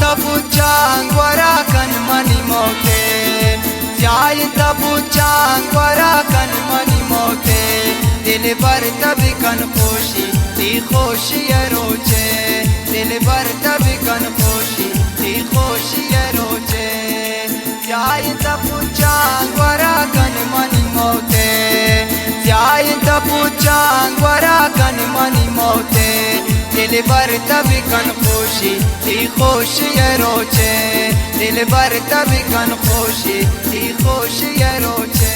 tabuchang warakan mani mote Jayin tabuchang warakan mani mote Dil bar tabi kan khoshi ti khoshi roche Dil bar tabi kan khoshi ti khoshi roche Jayin tabuchang warakan mani mote Jayin tabuchang warakan mani mote दिल भर तभी कन खुशी थी खुशी रोचे दिल भर तभी कन खुशी थी खुशी रोचे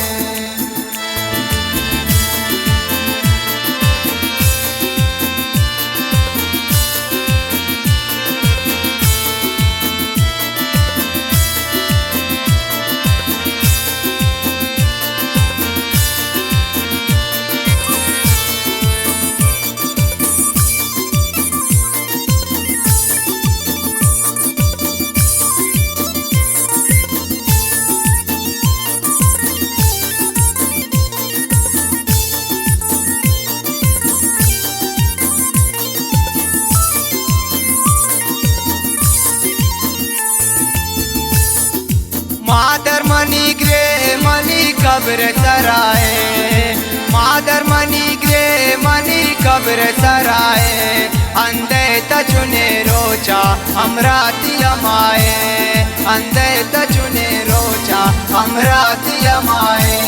मादर मनी ग्रे मनी कब्र सराए मादर मनी ग्रे मनी कब्र सराए अंधे तजुने रोचा हमराती अमाए अंधे तजुने रोचा हमराती अमाए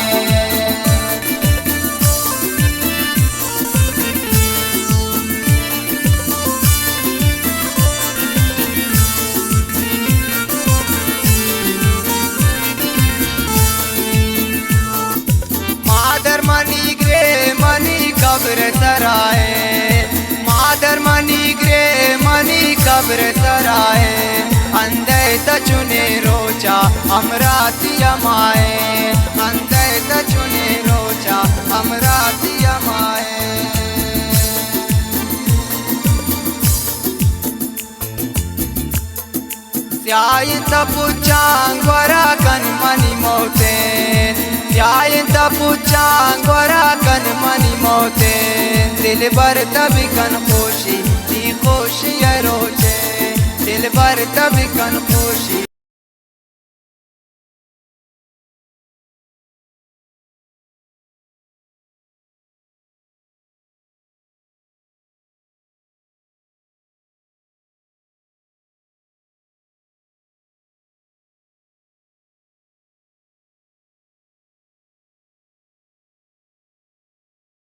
मनी ग्रे मनी कब्र सराए मादर मनी ग्रे मनी कब्र सराए अंधे तजुने रोचा हमराती अमाए अंधे तजुने Rochak हमराती अमाए Yayin tapuchang warakan mani mote Yayin tapuchang warakan mani mote Dil bar tabi kan khoshi ti khoshi roche Dil bar tabi kan khoshi